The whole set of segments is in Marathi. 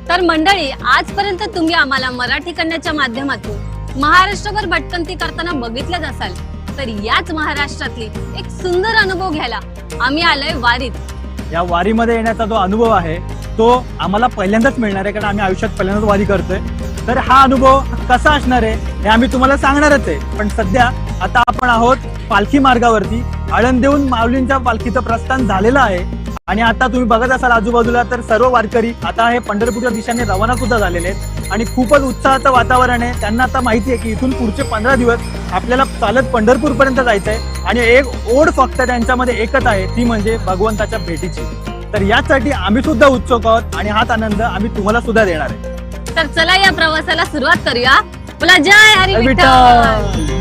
तर मंडळी, आजपर्यंत तुम्ही आम्हाला मराठी कन्याच्या माध्यमातून महाराष्ट्रभर भटकंती करताना बघितलंच असाल, तर याच महाराष्ट्रातली एक सुंदर अनुभव घ्यायला आम्ही आलोय वारीत. या वारीमध्ये येण्याचा जो अनुभव आहे तो आम्हाला पहिल्यांदाच मिळणार आहे, कारण आम्ही आयुष्यात पहिल्यांदाच वारी करतोय. तर हा अनुभव कसा असणार आहे हे आम्ही तुम्हाला सांगणारच आहे. पण सध्या आता आपण आहोत पालखी मार्गावरती. आळंदीहून माऊलींच्या पालखीचं प्रस्थान झालेलं आहे आणि आता तुम्ही बघत असाल आजूबाजूला तर सर्व वारकरी आता हे पंढरपूरच्या दिशेने रवाना सुद्धा झालेले आहेत आणि खूपच उत्साहाचं वातावरण आहे. त्यांना आता माहिती आहे की इथून पुढचे 15 दिवस आपल्याला चालत पंढरपूर पर्यंत जायचं आहे आणि एक ओढ फक्त त्यांच्यामध्ये एकच आहे, ती म्हणजे भगवंताच्या भेटीची. तर यासाठी आम्ही सुद्धा उत्सुक आहोत आणि हाच आनंद आम्ही तुम्हाला सुद्धा देणार आहे. तर चला या प्रवासाला सुरुवात करूया. बोला जय हरी विठ्ठल.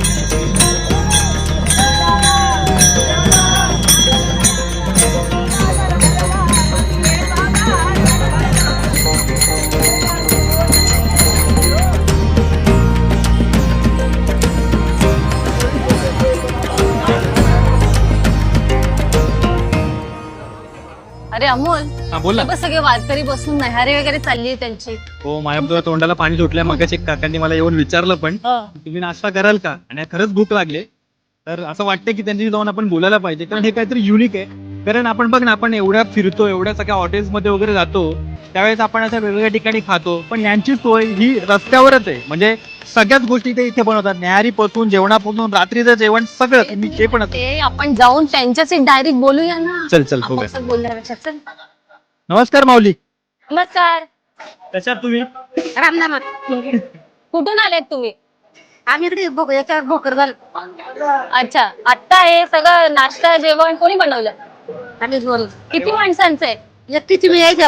अरे अमोल, बोला. हे बघ सगळे वारकरी बसून न्याहारी वगैरे चालली आहे त्यांची. हो, माझ्या तोंडाला पाणी सुटलंय. मगाशी काकांनी मला येऊन विचारलं पण तुम्ही नाश्ता कराल का, आणि खरंच भूक लागले. तर असं वाटतं की त्यांची जाऊन आपण बोलायला पाहिजे, कारण हे काहीतरी युनिक आहे. कारण आपण बघ ना, आपण एवढ्या फिरतो, एवढ्या सगळ्या हॉटेल्स मध्ये वगैरे जातो, त्यावेळेस आपण अशा वेगवेगळ्या ठिकाणी खातो, पण यांची सोय ही रस्त्यावरच आहे. म्हणजे सगळ्याच गोष्टी ते इथे बनवतात, न्याहारी पासून जेवणापासून रात्रीचं जेवण सगळं. तुम्ही जे पण ते आपण जाऊन त्यांच्याशी डायरेक्ट बोलूया ना. चल चल हो. आपण बोलण्यापेक्षा चल. नमस्कार माऊली. नमस्कार. कशा तुम्ही? रामनाम. कुठून आलेत तुम्ही? आम्ही इकडे याच्यावर भोकर झालं. अच्छा, आता हे सगळं नाश्ता जेवण कोणी बनवलं? आम्ही बोल किती माणसांचं आहे? एकटी तुम्ही यायच्या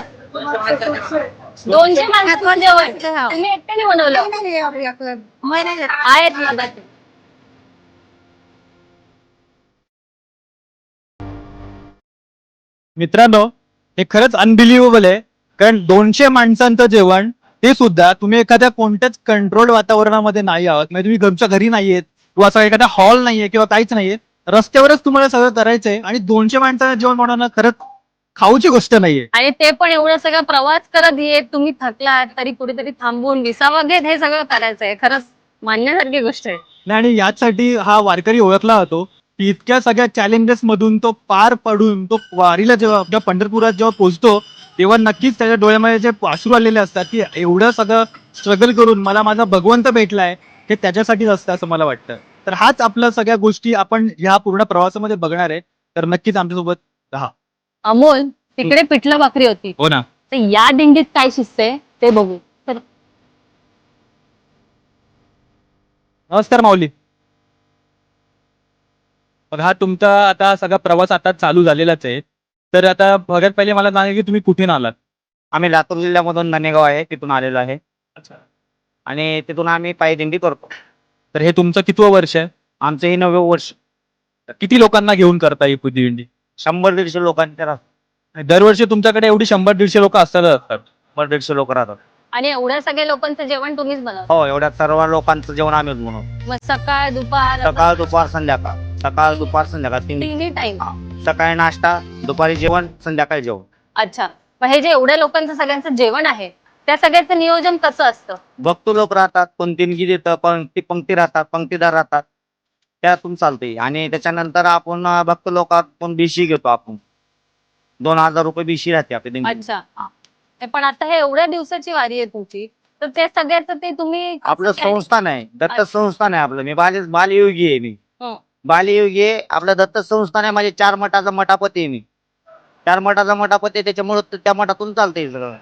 200 माणसांचं जेवण तुम्ही एकट्याने बनवलं? आहेत ना बाकी. मित्रांनो, हे खरंच अनबिलिव्हेबल आहे, कारण 200 माणसांचं जेवण, ते सुद्धा तुम्ही एखाद्या कोणत्याच कंट्रोल वातावरणामध्ये नाही आहात. म्हणजे तुम्ही तुमच्या घरी नाहीयेत किंवा असा एखादा हॉल नाहीये किंवा काहीच नाहीये, रस्त्यावरच तुम्हाला सगळं करायचंय आणि 200 माणसांचं जेवण बनवणं खरंच खाऊची गोष्ट नाहीये. आणि ते पण एवढं सगळं प्रवास करत येत, तुम्ही थकलात तरी कुठेतरी थांबून विसावा घेत हे सगळं करायचंय. खरंच मानण्यासारखी गोष्ट आहे. नाही, आणि यासाठी हा वारकरी ओळखला जातो की इतक्या सगळ्या चॅलेंजेस मधून तो पार पडून तो वारीला जेव्हा आपल्या पंढरपुरात जेव्हा पोहोचतो, तेव्हा नक्कीच त्याच्या डोळ्यामध्ये जे अश्रू आलेले असतात की एवढं सगळं स्ट्रगल करून मला माझा भगवंत भेटलाय, हे त्याच्यासाठीच असतं असं मला वाटतं. तर हाच आपल्या सगळ्या गोष्टी आपण ह्या पूर्ण प्रवासामध्ये बघणार आहे. तर नक्कीच आमच्यासोबत राहा. अमोल, तिकडे पिठलं भाकरी होती, हो ना. तर या दिंडीत काय शिजतंय ते बघू. तर नमस्कार माऊली. मग हा तुमचा आता सगळा प्रवास आता चालू झालेलाच आहे. तर आता सगळ्यात पहिले मला सांगा की तुम्ही कुठून आलात? आम्ही लातूर जिल्ह्यामधून ननेगाव आहे, तिथून आलेलो आहे. आणि तिथून आम्ही पायी दिंडी करतो. तर हे तुमचं कितवं वर्ष आहे? आमचं हे 9वे वर्ष. किती लोकांना घेऊन करता ही दिंडी? 100-150 लोकांच्या राहतात. दरवर्षी तुमच्याकडे एवढी 100-150 लोक असतात? 150 लोक राहतात. आणि एवढ्या सगळ्या लोकांचं जेवण तुम्हीच बनवता? हो, एवढ्या सर्व लोकांचं जेवण आम्हीच बनवतो. मग सकाळ दुपार सकाळ दुपार संध्याकाळ, सकाळ दुपार संध्याकाळ 3 तिन्ही टाइम? सकाळी नाश्ता, दुपारी जेवण, संध्याकाळी जेवण. अच्छा, मग हे जे एवढ्या लोकांचं सगळ्यांचं जेवण आहे, त्या सगळ्याचं नियोजन कसं असतं? भक्त लोक राहतात, कोण देणगी देतं, पंक्ती राहतात, पंक्तीदार राहतात, त्यातून चालते. आणि त्याच्यानंतर आपण भक्त लोकांतून बीसी घेतो. आपण 2000 रुपये बीसी राहते आपली दिंडी. अच्छा, पण आता हे एवढ्या दिवसाची वारी आहे तुमची, तर ते सगळ्याचं ते तुम्ही आपलं संस्थान आहे, दत्त संस्थान आहे आपलं. मी बालयोगी आहे. मी हं. बालयोगी आहे. आपलं दत्त संस्थान आहे. माझे 4 मठाचा मठापती आहे. मी 4 मठाचा मठापती आहे, त्याच्यामुळे त्या मठातून चालतंय सगळं.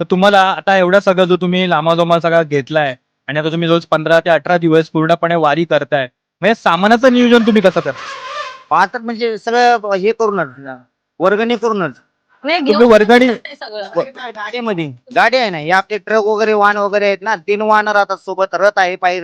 तर तुम्हाला आता एवढा सगळं जो तुम्ही लांबाजोमा सगळा घेतलाय आणि आता तुम्ही रोज 15 ते 18 दिवस पूर्णपणे वारी करताय, म्हणजे सामानाचं नियोजन तुम्ही कसं करता? पाहतात म्हणजे सगळं हे करूनच, वर्गणी करूनच. नाही, तुम्ही घेऊन वर्गणी ते सगळं. गाडीमध्ये गाडी आहे ना, हे आपले ट्रक वगैरे वाहन वगैरे आहेत ना, 3 वाहन राहतात सोबत. रथ आहे, पायी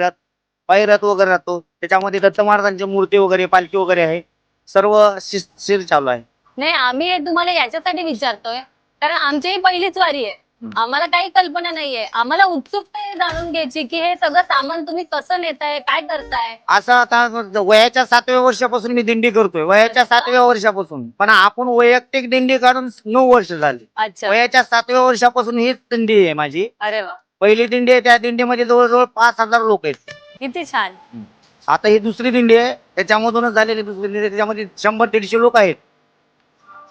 रथ वगैरे राहतो. त्याच्यामध्ये दत्त महाराजांची मूर्ती वगैरे, पालखी वगैरे आहे. सर्व शिर चालू आहे. नाही, आम्ही हे तुम्हाला याच्यासाठी विचारतोय कारण आमची ही पहिलीच वारी आहे. आम्हाला काही कल्पना नाहीये. आम्हाला उत्सुकता आहे जाणून घ्यायची की हे सगळं सामान तुम्ही कसं नेताय, काय करताय. असं आता वयाच्या 7व्या वर्षापासून मी दिंडी करतोय, वयाच्या 7व्या वर्षापासून. पण आपण वैयक्तिक दिंडी काढून 9 वर्ष झाली. अच्छा. वयाच्या 7व्या वर्षापासून हीच दिंडी आहे माझी. अरे वा, पहिली दिंडी आहे, त्या दिंडीमध्ये जवळजवळ 5,000 लोक आहेत. किती छान. आता ही दुसरी दिंडी आहे, त्याच्यामधूनच झालेली दुसरी दिंडी आहे, त्याच्यामध्ये 100-150 लोक आहेत.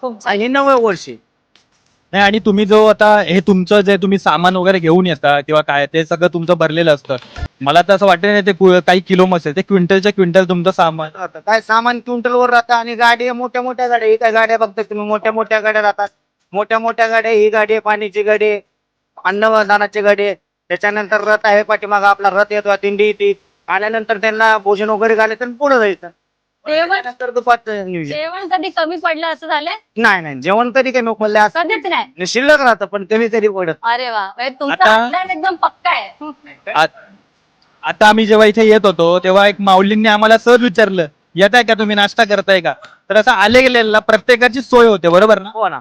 खूप छान. आणि हे 9व्या वर्षी. नाही, आणि तुम्ही जो आता हे तुमचं जे तुम्ही सामान वगैरे घेऊन येता किंवा काय ते सगळं तुमचं भरलेलं असतं. मला तर असं वाटतं नाही ते काही किलो असेल, ते क्विंटलच्या क्विंटल तुमचं सामान. आता काय सामान क्विंटलवर राहतं. आणि गाडी मोठ्या मोठ्या गाड्या, ही काय गाड्या बघता तुम्ही, मोठ्या मोठ्या गाड्या राहतात. मोठ्या मोठ्या गाड्या, ही गाडी आहे पाण्याची गाडी आहे, अन्नदानाची गाडी आहे. त्याच्यानंतर रथ आहे, पाठीमागा आपला रथ येतो, दिंडी येते. आल्यानंतर त्यांना भोजन वगैरे घालायचं आणि पुढे जायचं. जेवण त्यानंतर दुपारचं नियोजन. जेवण कधी कमी पडलं असं झालंय? नाही जेवण कधी कमी पडले असं कधीच नाही. शिल्लक राहतं, पण कमी तरी पडत. अरे वा, म्हणजे तुमचा आता- अंदाज एकदम पक्का आहे. आता आम्ही जेव्हा इथे येत होतो तेव्हा एक माऊलींनी आम्हाला सहज विचारलं, येताय का तुम्ही, नाश्ता करताय का. तर असं आले गेलेला प्रत्येकाची सोय होते, बरोबर ना. हो ना,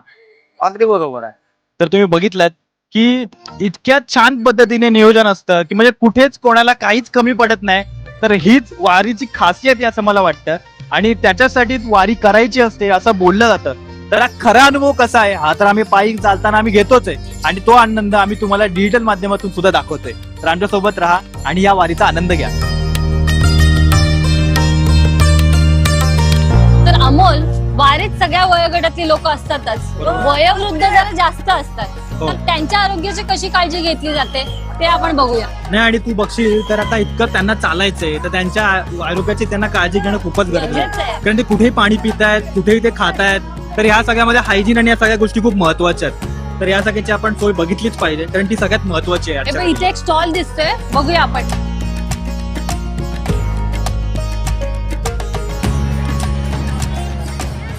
अगदी बरोबर आहे. तर तुम्ही बघितलं की इतक्या छान पद्धतीने नियोजन असतं की म्हणजे कुठेच कोणाला काहीच कमी पडत नाही. तर हीच वारीची खासियत आहे असं मला वाटतं. आणि त्याच्यासाठीच वारी करायची असते असं बोललं जातं. तर हा खरा अनुभव कसा आहे हा तर आम्ही पायी चालताना आम्ही घेतोच आहे. आणि तो आनंद आम्ही तुम्हाला डिजिटल माध्यमातून सुद्धा दाखवतोय. तर आमच्यासोबत राहा आणि या वारीचा आनंद घ्या. तर अमोल, वारीत सगळ्या वयोगटातली लोक असतातच, वयोवृद्ध जरा जास्त असतात. हो. तर त्यांच्या आरोग्याची कशी काळजी घेतली जाते ते आपण बघूया. नाही, आणि तू बघशील तर आता इतकं त्यांना चालायचंय तर त्यांच्या आरोग्याची त्यांना काळजी घेणं खूपच गरजेचं गरजेचं आहे. आहे. कारण ते कुठेही पाणी पितायत, कुठेही ते खातायत. तर या सगळ्यामध्ये हायजीन आणि या सगळ्या गोष्टी खूप महत्वाच्या आहेत. तर या सगळ्याची आपण सोय बघितलीच पाहिजे, कारण ती सगळ्यात महत्वाची आहे हे बघ, आजच्या इथे एक स्टॉल दिसतोय, बघूया आपण.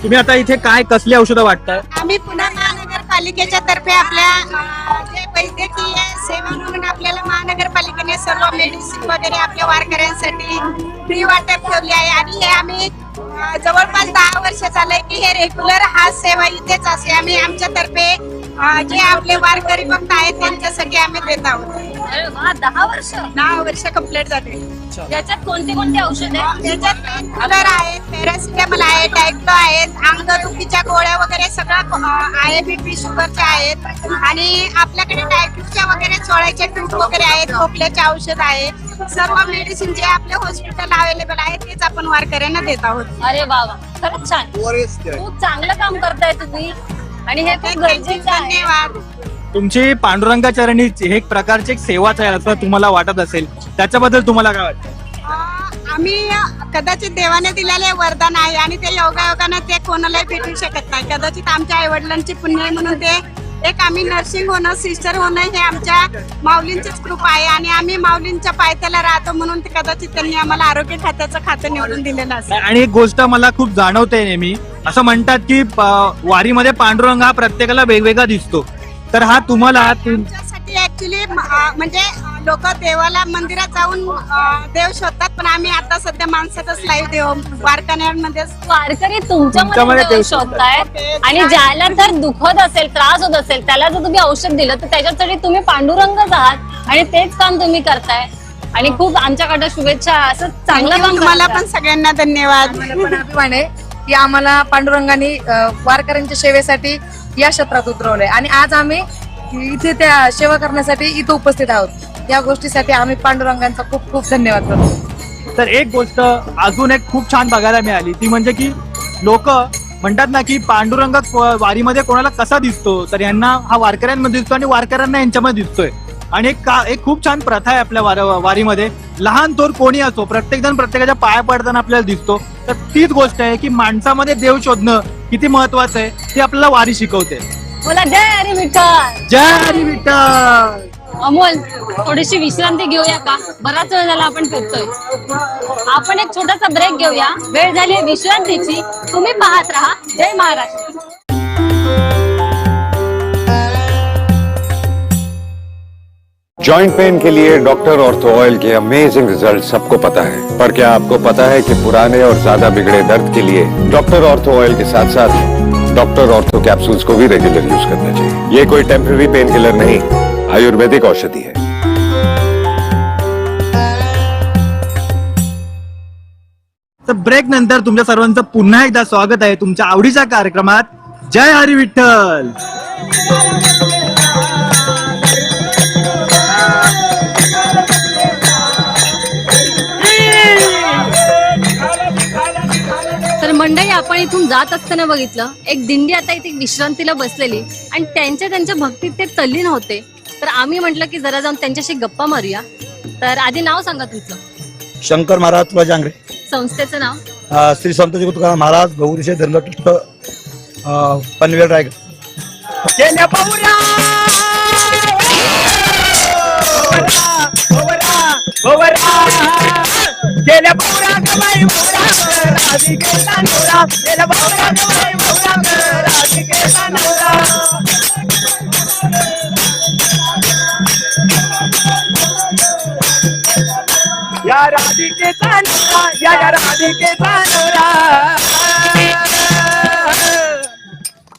तुम्ही आता इथे काय कसली औषधं वाटताय. आम्ही पुणे महानगरपालिकेच्या तर्फे आपल्या जे वैद्यकीय सेवा म्हणून आपल्याला महानगरपालिकेने सर्व मेडिसिन वगैरे आपल्या वारकऱ्यांसाठी फ्री वाटप ठेवली आहे. आणि हे आम्ही जवळपास 10 वर्ष झालंय की हे रेग्युलर हा सेवा इथेच असे आम्ही आमच्या तर्फे जे आपले वारकरी भक्त आहेत त्यांच्यासाठी आम्ही देत आहोत. अरे वा, 10 वर्ष. 10 वर्ष कंप्लीट झाले. याच्यात कोणते कोणते औषध आहेत? त्याच्यात पेन किलर आहेत, पॅरासिटामॉल आहे, डायक्लो आहेत, अंगदुखीच्या गोळ्या वगैरे सगळं आहे, बीपी शुगरच्या आहेत. आणि आपल्याकडे डायबिटीसच्या वगैरे चोळायचे ट्यूब वगैरे आहेत, खोकल्याचे औषध आहे. सर्व मेडिसिन जे आपले हॉस्पिटल अवेलेबल आहे तेच आपण वारकऱ्यांना देत आहोत. अरे वा वा, खरंच छान. खूप चांगलं काम करताय तुम्ही आणि हे खूप गरजेचं आहे. धन्यवाद. तुमची पांडुरंगा चरणी हे एक प्रकारची एक सेवाच आहे असं तुम्हाला वाटत असेल, त्याच्याबद्दल तुम्हाला काय वाटतं. आम्ही कदाचित देवाने दिलेले वरदान आहे आणि ते योगायोगानं ते कोणालाही भेटू शकत नाही. कदाचित आमच्या आई वडिलांची पुण्य आहे म्हणून ते एक आम्ही नर्सिंग होणं, सिस्टर होणं हे आमच्या माऊलींचीच कृपा आहे. आणि आम्ही माऊलींच्या पायथ्याला राहतो म्हणून ते कदाचित त्यांनी आम्हाला आरोग्य खात्याचं खातं निवडून दिलेलं असेल. आणि एक गोष्ट मला खूप जाणवते नेहमी, असं म्हणतात की वारीमध्ये पांडुरंग हा प्रत्येकाला वेगवेगळा दिसतो. तर हा तुम्हाला आमच्यासाठी ऍक्च्युली म्हणजे लोक देवाला मंदिरात जाऊन देव शोधतात, पण आम्ही आता सध्या माणसातच लाईव्ह देव वारकऱ्यांमध्ये वारकरी तुमच्यामध्ये तुमच्यामध्ये देव देव शोधताय. आणि ज्याला जर दुखत असेल, त्रास होत असेल, त्याला जर तुम्ही औषध दिलं तर त्याच्यासाठी तुम्ही पांडुरंगच आहात आणि तेच काम तुम्ही करताय. आणि खूप आमच्याकडे शुभेच्छा. असं चांगलं काम तुम्हाला करत पण सगळ्यांना धन्यवाद. आम्हाला पण अभिमान आहे की आम्हाला पांडुरंगाने वारकऱ्यांच्या सेवेसाठी या क्षेत्रात उतरवलंय आणि आज आम्ही इथे त्या सेवा करण्यासाठी इथं उपस्थित आहोत. या गोष्टीसाठी आम्ही पांडुरंगांचा खूप खूप धन्यवाद करतो. तर एक गोष्ट अजून एक खूप छान बघायला मिळाली, ती म्हणजे की लोक म्हणतात ना की पांडुरंग वारीमध्ये कोणाला कसा दिसतो, तर यांना हा वारकऱ्यांमध्ये दिसतो आणि वारकऱ्यांना यांच्यामध्ये दिसतोय. आणि एक खूप छान प्रथा आहे आपल्या वारीमध्ये, लहान थोर कोणी असो प्रत्येक जण प्रत्येकाच्या पाया पडताना आपल्याला दिसतो. तर तीच गोष्ट आहे की माणसामध्ये देव शोधणं किती महत्वाचं आहे ते आपल्याला वारी शिकवते. बोला जय हरी विठ्ठल. जय हरी विठ्ठल. अमोल, थोडीशी विश्रांती घेऊया का? बराच वेळ झाला आपण फिरतोय. आपण एक छोटासा ब्रेक घेऊया. वेळ झाली आहे विश्रांतीची. तुम्ही पाहत राहा जय महाराष्ट्र. जॉइंट पेन के लिए डॉक्टर ऑर्थो ऑयल के अमेजिंग रिजल्ट सबको पता है, पर क्या आपको पता है कि पुराने और ज्यादा बिगड़े दर्द के लिए डॉक्टर ऑर्थो ऑयल के साथ साथ डॉक्टर ऑर्थो कैप्सूल्स को भी रेगुलर यूज करना चाहिए। ये कोई टेम्पररी पेन किलर नहीं, आयुर्वेदिक औषधि है। तर ब्रेक नंतर तुमच्या सर्वांचं पुन्हा एकदा स्वागत आहे तुमच्या आवडीच्या कार्यक्रमात जय हरी विठ्ठल। तर मंडळी, आपण इथून जात असताना बघितलं एक दिंडी आता इथे विश्रांतीला बसलेली आणि त्यांच्या भक्तीत ते तल्लीन होते. तर आम्ही म्हटलं की जरा जाऊन त्यांच्याशी गप्पा मारूया. तर आधी नाव सांगा तुमचं. शंकर महाराज तुला जांगरे, संस्थेचं नाव. श्री संत जगत तुकाराम महाराज गौरीशे धर्मकृष्ण पनवेल रायगड. या राधिकेचा नवरा, या राधिकेचा नवरा.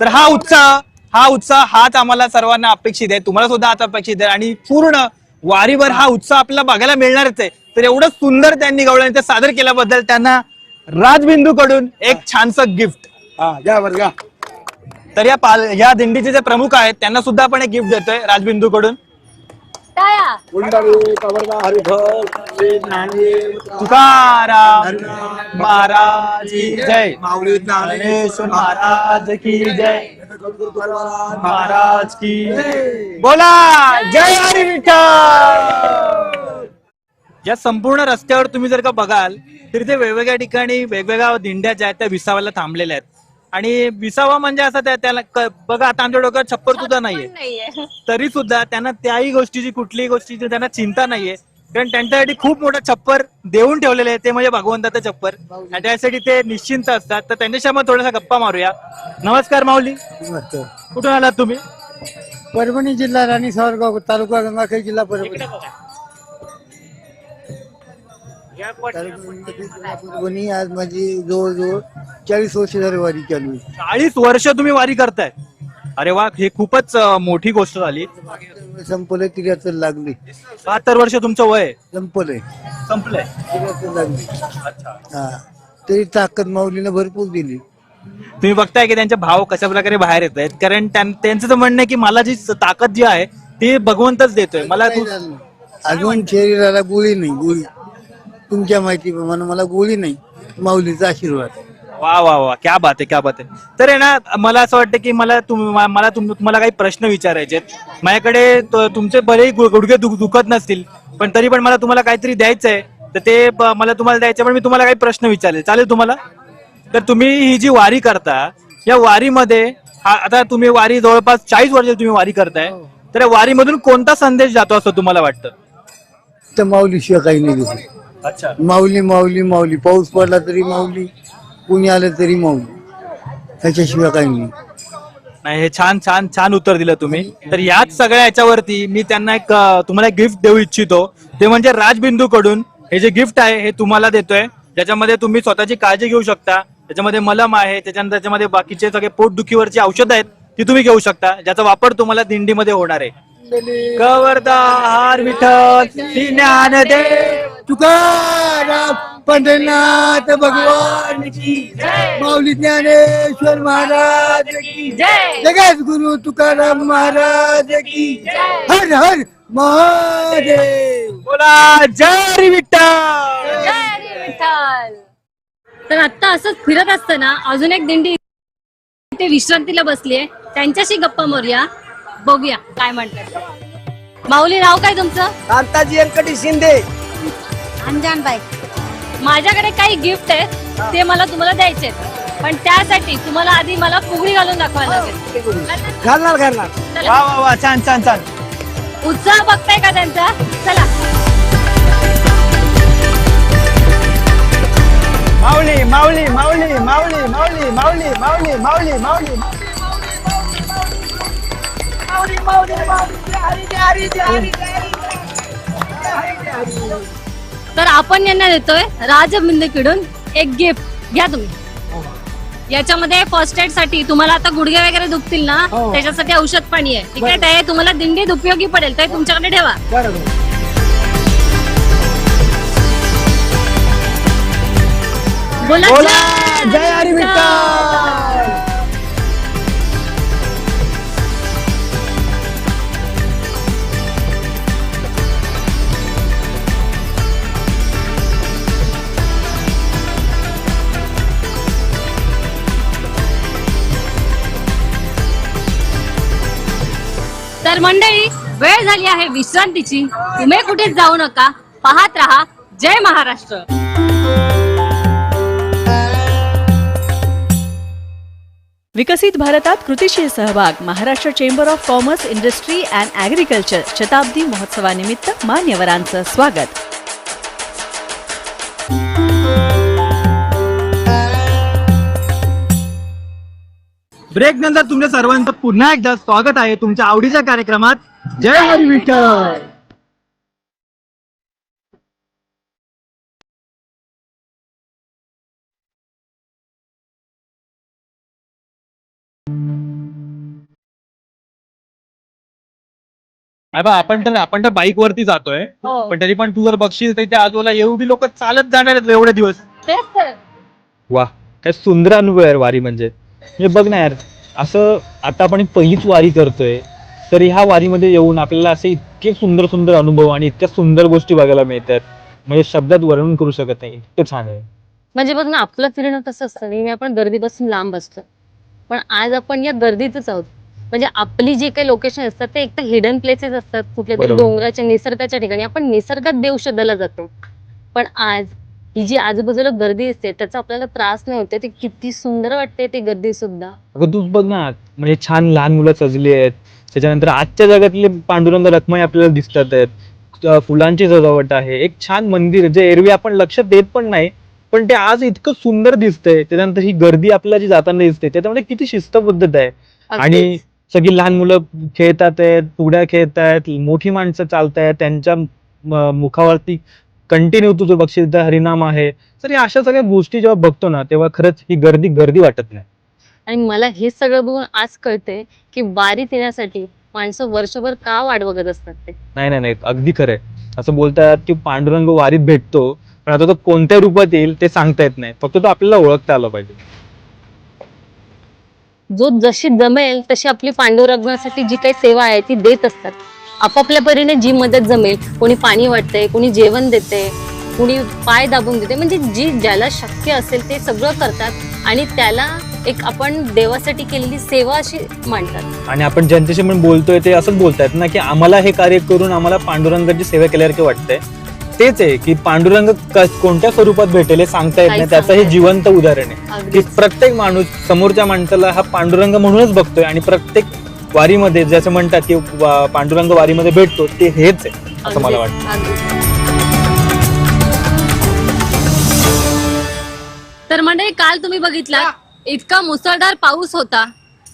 तर हा उत्साह हाच आम्हाला सर्वांना अपेक्षित आहे, तुम्हाला सुद्धा आता अपेक्षित आहे आणि पूर्ण वारीभर हा उत्साह आपल्याला बघायला मिळणारच आहे. तर एवढं सुंदर त्यांनी गावलं आणि ते सादर केल्याबद्दल त्यांना राजबिंदू कडून एक छानसं गिफ्ट. तर या दिंडीचे जे प्रमुख आहेत त्यांना सुद्धा आपण एक गिफ्ट देतोय राजबिंदू कडून. तुकाराम महाराज की जय, ज्ञानेश्वर महाराज की जय, महाराज की बोला जय हरी विठ्ठल. या संपूर्ण रस्त्यावर तुम्ही जर का बघाल तर ते वेगवेगळ्या ठिकाणी वेगवेगळ्या दिंड्या ज्या आहेत त्या विसाव्याला थांबलेल्या आहेत. आणि विसावा म्हणजे असं त्याला बघा, आता आमच्या डोक्यावर छप्पर सुद्धा नाहीये, तरी सुद्धा त्यांना त्याही गोष्टीची कुठलीही गोष्टीची त्यांना चिंता नाहीये, कारण त्यांच्यासाठी खूप मोठं छप्पर देऊन ठेवलेलं आहे, ते म्हणजे भगवंताचं छप्पर, आणि त्यासाठी ते निश्चिंत असतात. तर त्यांच्याशी आपण थोडासा गप्पा मारूया. नमस्कार माऊली, कुठून आलात तुम्ही? परभणी जिल्हा राणी सावरगाव, तालुका गंगाखेड, जिल्हा परभणी. परभणी आज माझी जवळजवळ 40 वर्ष झाली वारी चालू आहे. 40 वर्ष तुम्ही वारी करताय? अरे वा, हे खूपच मोठी गोष्ट झाली. संपलंय 73 लागली. 72 वर्ष तुमचं वय संपलंय 73 लागली. हा, तरी ताकद माऊलीने भरपूर दिली. तुम्ही बघताय की त्यांचे भाव कशा प्रकारे बाहेर येत आहेत, कारण त्यांचं तर म्हणणं आहे की मला जी ताकद जी आहे ती भगवंतच देतोय मला. अजून शरीराला गोळी नाही, गोळी तुमच्या माहितीप्रमाणे मला गोळी नाही, माऊलीचा आशीर्वाद. वा वा वा, क्या बात आहे, क्या बात आहे. तर आहे ना, मला असं वाटतं की तुम्हाला काही प्रश्न विचारायचे आहेत माझ्याकडे. तुमचे बरेही गुडघे दुखत नसतील, पण तरी पण मला तुम्हाला काहीतरी द्यायचंय, तर ते मला तुम्हाला द्यायचं, पण मी तुम्हाला काही प्रश्न विचारले, चालेल तुम्हाला? तर तुम्ही ही जी वारी करता, या वारीमध्ये आता तुम्ही वारी जवळपास 40 वर्ष तुम्ही वारी करताय, तर या वारीमधून कोणता संदेश जातो असं तुम्हाला वाटतं? तर माऊली शिवाय काही नाही दिसत. अच्छा, माऊली माऊली माऊली, पाऊस पडला तरी माऊली, कुणी आलं तरी माऊली, त्याच्याशिवाय काही नाही. नाही, हे छान छान छान उत्तर दिलं तुम्ही. तर याच सगळ्या याच्यावरती मी त्यांना तुम्हाला गिफ्ट देऊ इच्छितो, ते म्हणजे राजबिंदू कडून हे जे गिफ्ट आहे हे तुम्हाला देतोय, ज्याच्यामध्ये तुम्ही स्वतःची काळजी घेऊ शकता. त्याच्यामध्ये मलम आहे, त्याच्यानंतर त्याच्यामध्ये बाकीचे सगळे पोटदुखीवरची औषध आहेत ती तुम्ही घेऊ शकता, ज्याचा वापर तुम्हाला दिंडीमध्ये होणार आहे. खबरदार विठ्ठल श्री ज्ञानदेव तुकाराम पंढरनाथ भगवान की जय, माऊली ज्ञानेश्वर महाराज की जय, जगत गुरु तुकाराम महाराज की जय, हर हर महादेव. बोला जय हरी विठ्ठल. जय हरी विठ्ठल. तर आता असंच फिरत असताना अजून एक दिंडी इथे विश्रांतीला बसलीये, त्यांच्याशी गप्पा मारूया, बघूया काय म्हणतात. माऊली, नाव काय तुमचं? कांताजी व्यंकटी शिंदे. अंजनबाई. माझ्याकडे काही गिफ्ट आहेत, ते मला तुम्हाला द्यायचे, पण त्यासाठी तुम्हाला आधी मला फुगडी घालून दाखवायला लागेल. घालणार घालणार. चला. वा वा वा, छान छान छान. उत्साह बघताय का त्यांचा? चला. माऊली माऊली माऊली माऊली माऊली माऊली माऊली माऊली माऊली. तर आपण यांना देतोय राजबिंदूकडून एक गिफ्ट, घ्या तुम्ही. याच्यामध्ये फर्स्ट एड साठी तुम्हाला आता गुडघे वगैरे दुखतील ना, हो. त्याच्यासाठी औषध पाणी आहे. ठीक आहे, ते तुम्हाला दिंडीत उपयोगी पडेल, ते तुमच्याकडे ठेवा. बरोबर. बोला बोला जय जय हरी विठ्ठल. तर मंडळी, वेळ झाली आहे विश्रांतीची. तुम्ही कुठेच जाऊ नका, पाहत रहा जय महाराष्ट्र. विकसित भारतात कृतीशील सहभाग. Maharashtra chamber of commerce, industry and agriculture शताब्दी महोत्सवानिमित्त मान्यवरांचं स्वागत. ब्रेक नंतर तुमच्या सर्वांचं पुन्हा एकदा स्वागत आहे तुमच्या आवडीच्या कार्यक्रमात जय हरी विठ्ठल. आपण तर बाईक वरती जातोय, हो. पण तरी पण तू जर बघशील तर त्या आजूबाजूला एवढी लोक चालत जाणार आहेत एवढे दिवस. तेच तर. वा, काय सुंदर अनुभव आहे वारी म्हणजे बघ ना यार, असं आता आपण पहिलीच वारी करतोय, तर ह्या वारीमध्ये येऊन आपल्याला असे इतके सुंदर सुंदर अनुभव आणि इतक्या सुंदर गोष्टी बघायला मिळतात, म्हणजे शब्दात वर्णन करू शकत नाही, इतकं छान आहे. म्हणजे बघ ना, आपलं फिरणं कसं असतं, नेहमी आपण गर्दीपासून लांब असतो, पण आज आपण या गर्दीतच आहोत. म्हणजे आपली जी काही लोकेशन असतात ते एक तर हिडन प्लेसेस असतात, कुठल्या तरी बरोबर. डोंगराच्या निसर्गाच्या ठिकाणी आपण निसर्गात देव शोधायला जातो. पण आज ही जी आजूबाजूला गर्दी असते त्याचा आपल्याला त्रास नाही होते, ते किती सुंदर वाटते ती गर्दी सुद्धा. अगं तूच बघ ना, म्हणजे छान लहान मुलं सजली आहेत, त्याच्यानंतर आजच्या जगातले पांडुरंग रखमाई आपल्याला दिसतात आहेत, फुलांची सजावट आहे, एक छान मंदिर जे एरवी आपण लक्षात देत पण नाही, पण ते आज इतकं सुंदर दिसतंय. त्याच्यानंतर ही गर्दी आपल्याला जी जाताना दिसते त्याच्यामध्ये किती शिस्तबद्धत आहे. आणि सगळी लहान मुलं खेळतात आहेत, पुड्या खेळतायत, मोठी माणसं चालतायत, त्यांच्या मुखावरती कंटिन्यू तू जर बघशील तर हरिनाम आहे. तर या अशा सगळ्या गोष्टी जेव्हा बघतो ना, तेव्हा खरंच ही गर्दी वाटत नाही. आणि मला हे सगळं बघून आज कळते की वारीत येण्यासाठी माणसं वर्षभर का वाट बघत असतात ते. नाही, अगदी खरंय. असं बोलतात की पांडुरंग वारीत भेटतो, पण आता तो कोणत्या रूपात येईल ते सांगता येत नाही, फक्त तो आपल्याला ओळखता आला पाहिजे. जो जशी जमेल तशी आपली पांडुरंगासाठी जी काही सेवा आहे ती देत असतात. आपापल्या परीने जी मदत जमेल, कोणी पाणी वाटतंय, कोणी जेवण देते, कोणी पाय दाबून देते, म्हणजे जी ज्याला शक्य असेल ते सगळं करतात आणि त्याला एक आपण देवासाठी केलेली सेवा अशी मानतात. आणि आपण ज्यांच्याशी पण बोलतोय ते असंच बोलतायत ना की आम्हाला हे कार्य करून आम्हाला पांडुरंगाची सेवा केल्यासारखं वाटतंय. तेच आहे की पांडुरंग कोणत्या स्वरूपात भेटेल हे सांगता येत नाही, त्याचं हे जिवंत उदाहरण आहे की प्रत्येक माणूस समोरच्या माणसाला हा पांडुरंग म्हणूनच बघतोय. आणि प्रत्येक वारीमध्ये जसं म्हणतात की पांडुरंग वारीमध्ये भेटतो, ते हेच आहे असं मला वाटतं. तर मंडळी, काल तुम्ही बघितला इतका मुसळधार पाऊस होता,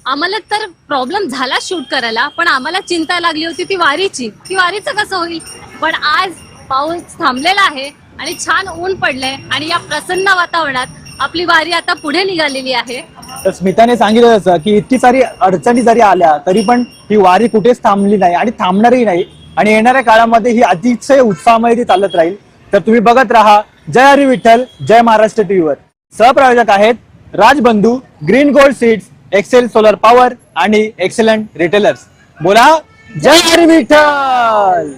आम्हाला तर प्रॉब्लेम झाला शूट करायला, पण आम्हाला चिंता लागली होती ती वारीचं कसं होईल. पण आज पाऊस थांबलेला आहे आणि छान ऊन पडलंय आणि या प्रसन्न वातावरणात आपली वारी आता पुढे निघालेली आहे. तर स्मिताने सांगितलं असं की इतकी सारी अडचणी जरी आल्या तरी पण ही वारी कुठेच थांबली नाही आणि थांबणारही नाही, आणि येणाऱ्या काळामध्ये ही अतिशय उत्साहामध्ये ती चालत राहील. तर तुम्ही बघत राहा जय हरी विठ्ठल, जय महाराष्ट्र टीव्हीवर. सहप्रायोजक आहेत Rajbandhu, green gold seeds, Excel solar power आणि एक्सलंट रिटेलर्स. बोला जय हरी विठ्ठल.